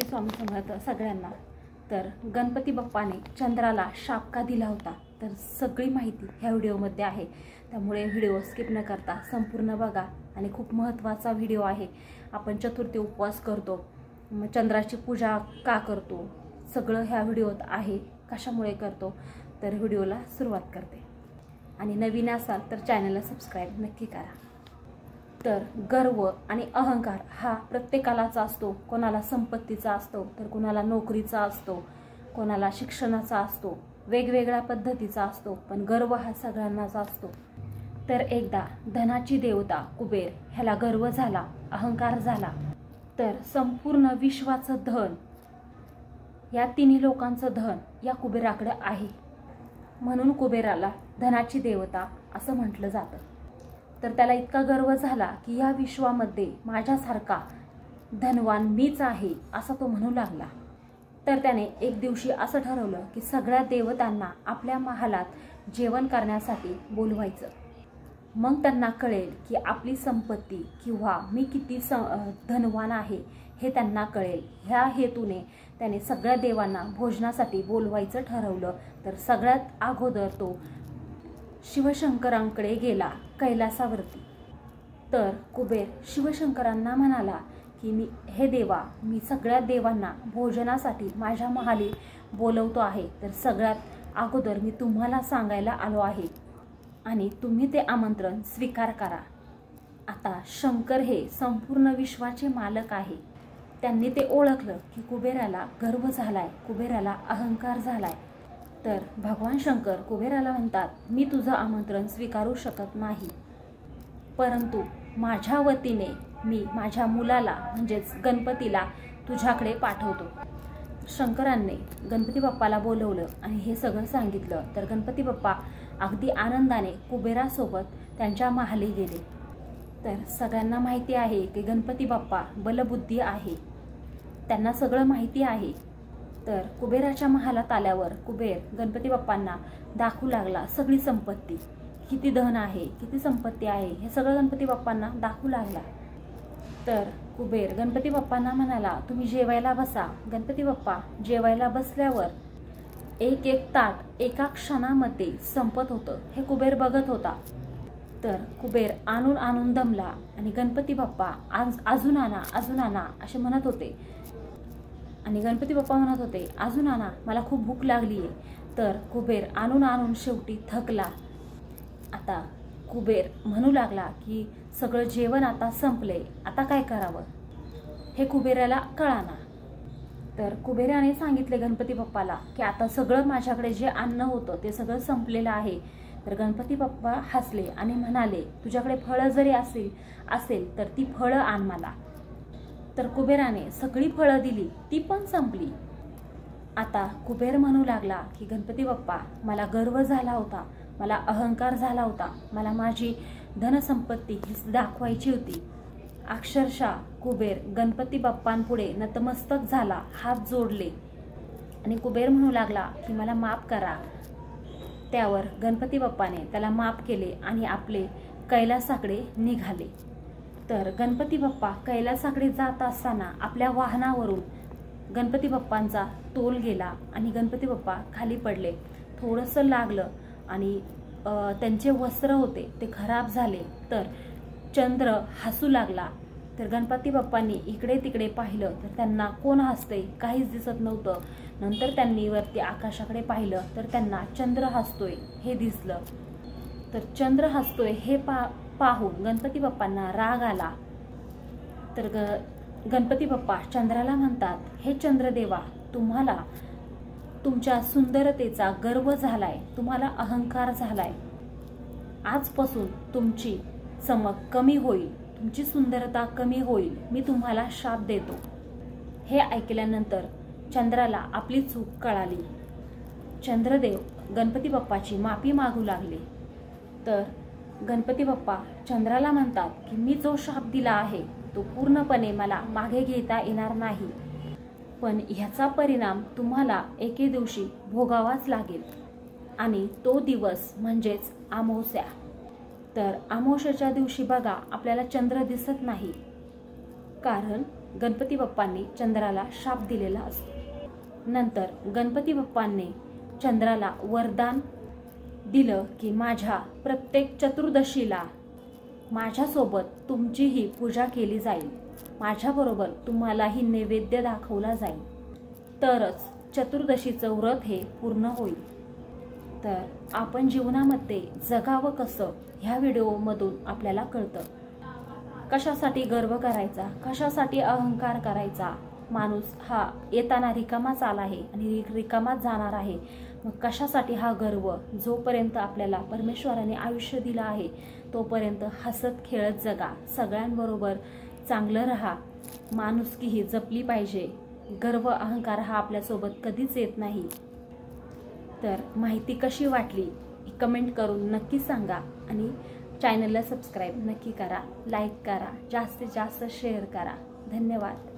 श्री स्वामी समर्थ सगळ्यांना। तर गणपती बाप्पाने चंद्राला शाप का दिला होता तर सगळी माहिती ह्या व्हिडिओमध्ये आहे, त्यामुळे व्हिडिओ स्किप न करता संपूर्ण बघा। आणि खूप महत्त्वाचा व्हिडिओ आहे। आपण चतुर्थी उपवास करतो, मग चंद्राची पूजा का करतो सगळं ह्या व्हिडिओत आहे। कशामुळे करतो तर व्हिडिओला सुरुवात करते। आणि नवीन असाल तर चॅनलला सबस्क्राइब नक्की करा। तर गर्व आणि अहंकार हा प्रत्येकालाच असतो। कोणाला संपत्तीचा असतो तर कोणाला नोकरीचा असतो, कोणाला शिक्षणाचा असतो, वेगवेगळ्या पद्धतीचा असतो, पण गर्व हा सगळ्यांनाच असतो। तर एकदा धनाची देवता कुबेर ह्याला गर्व झाला, अहंकार झाला। तर संपूर्ण विश्वाचं धन, या तिन्ही लोकांचं धन या कुबेराकडे आहे, म्हणून कुबेराला धनाची देवता असं म्हटलं जातं। तर त्याला इतका गर्व झाला की या विश्वामध्ये माझ्यासारखा धनवान मीच आहे असं तो म्हणू लागला। तर त्याने एक दिवशी असं ठरवलं की सगळ्या देवतांना आपल्या महालात जेवण करण्यासाठी बोलवायचं। मग त्यांना कळेल की आपली संपत्ती किंवा मी किती धनवान आहे हे त्यांना कळेल। ह्या हेतूने त्याने सगळ्या देवांना भोजनासाठी बोलवायचं ठरवलं। तर सगळ्यात अगोदर तो शिवशंकरांकडे गेला कैलासावरती। तर कुबेर शिवशंकरांना म्हणाला की मी सगळ्या देवांना भोजनासाठी माझ्या महाली बोलवतो आहे। तर सगळ्यात अगोदर मी तुम्हाला सांगायला आलो आहे आणि तुम्ही ते आमंत्रण स्वीकार करा। आता शंकर हे संपूर्ण विश्वाचे मालक आहे। त्यांनी ते ओळखलं की कुबेराला गर्व झालाय, कुबेराला अहंकार झालाय। तर भगवान शंकर कुबेराला म्हणतात, मी तुझं आमंत्रण स्वीकारू शकत नाही, परंतु माझ्या वतीने मी माझ्या मुलाला म्हणजेच गणपतीला तुझ्याकडे पाठवतो। शंकरांनी गणपती बाप्पाला बोलवलं आणि हे सगळं सांगितलं। तर गणपती बाप्पा अगदी आनंदाने कुबेरासोबत त्यांच्या महाली गेले। तर सगळ्यांना माहिती आहे की गणपती बाप्पा बलबुद्धी आहे, त्यांना सगळं माहिती आहे। तर कुबेराच्या महालात आल्यावर कुबेर गणपती बाप्पांना दाखवू लागला सगळी संपत्ती, किती धन आहे, किती संपत्ती आहे, हे सगळं गणपती बाप्पांना दाखवू लागला। तर कुबेर गणपती बाप्पांना म्हणाला, तुम्ही जेवायला बसा। गणपती बाप्पा जेवायला बसल्यावर एक एक ताट एका क्षणामध्ये संपत होतं, हे कुबेर बघत होता। तर कुबेर आणून आणून दमला आणि गणपती बाप्पा अजून आणा, अजून आणा असे म्हणत होते। आणि गणपती बाप्पा म्हणत होते, अजून आणा, मला खूप भूक लागली आहे। तर कुबेर आणून आणून शेवटी थकला। आता कुबेर म्हणू लागला की सगळं जेवण आता संपले, आता काय करावं हे कुबेराला कळाना। तर कुबेराने सांगितले गणपती बाप्पाला की आता सगळं माझ्याकडे जे अन्न होतं ते सगळं संपलेलं आहे। तर गणपती बाप्पा हसले आणि म्हणाले, तुझ्याकडे फळं जरी असेल तर ती फळं आण मला। तर कुबेराने सगळी फळं दिली, ती पण संपली। आता कुबेर म्हणू लागला की गणपती बाप्पा मला गर्व झाला होता, मला अहंकार झाला होता, मला माझी धनसंपत्ती दाखवायची होती। अक्षरशः कुबेर गणपती बाप्पांपुढे नतमस्तक झाला, हात जोडले आणि कुबेर म्हणू लागला की मला माफ करा। त्यावर गणपती बाप्पाने त्याला माफ केले आणि आपले कैलासाकडे निघाले। तर गणपती बाप्पा कैलासाकडे जात असताना आपल्या वाहनावरून गणपती बाप्पांचा तोल गेला आणि गणपती बाप्पा खाली पडले। थोडंसं लागलं आणि त्यांचे वस्त्र होते ते खराब झाले। तर चंद्र हसू लागला। तर गणपती बाप्पांनी इकडे तिकडे पाहिलं तर त्यांना कोण हसते काहीच दिसत नव्हतं। नंतर त्यांनी वरती आकाशाकडे पाहिलं तर त्यांना चंद्र हसतोय हे दिसलं। तर चंद्र हसतोय हे पाहून गणपती बाप्पांना राग आला। तर गणपती बाप्पा चंद्राला म्हणतात, हे चंद्रदेवा, तुम्हाला तुमच्या सुंदरतेचा गर्व झालाय, तुम्हाला अहंकार झालाय। आजपासून तुमची चमक कमी होईल, तुमची सुंदरता कमी होईल, मी तुम्हाला शाप देतो। हे ऐकल्यानंतर चंद्राला आपली चूक कळाली। चंद्रदेव गणपती बाप्पाची माफी मागू लागले। तर गणपती बाप्पा चंद्राला म्हणतात की मी जो शाप दिला आहे तो पूर्णपणे मला मागे घेता येणार नाही, पण ह्याचा परिणाम तुम्हाला एके दिवशी भोगावाच लागेल आणि तो दिवस म्हणजेच अमावस्या। तर अमावस्येच्या दिवशी बघा आपल्याला चंद्र दिसत नाही, कारण गणपती बाप्पांनी चंद्राला शाप दिलेला असतो। नंतर गणपती बाप्पांनी चंद्राला वरदान दिलं की माझ्या प्रत्येक चतुर्दशीला माझ्यासोबत तुमचीही पूजा केली जाईल, माझ्याबरोबर तुम्हालाही नैवेद्य दाखवला जाईल, तरच चतुर्दशीचं व्रत हे पूर्ण होईल। तर आपण जीवनामध्ये जगावं कसं ह्या व्हिडिओमधून आपल्याला कळतं। कशासाठी गर्व करायचा, कशासाठी अहंकार करायचा। माणूस हा येताना रिकामाच आला आहे आणि रिकामाच जाणार आहे, मग कशासाठी हा गर्व। जोपर्यंत आपल्याला परमेश्वराने आयुष्य दिलं आहे तोपर्यंत हसत खेळत जगा, सगळ्यांबरोबर चांगलं राहा, माणुसकीही जपली पाहिजे। गर्व अहंकार हा आपल्यासोबत कधीच येत नाही। तर माहिती कशी वाटली कमेंट करून नक्की सांगा आणि चॅनलला सबस्क्राईब नक्की करा, लाईक करा, जास्तीत जास्त शेअर करा। धन्यवाद।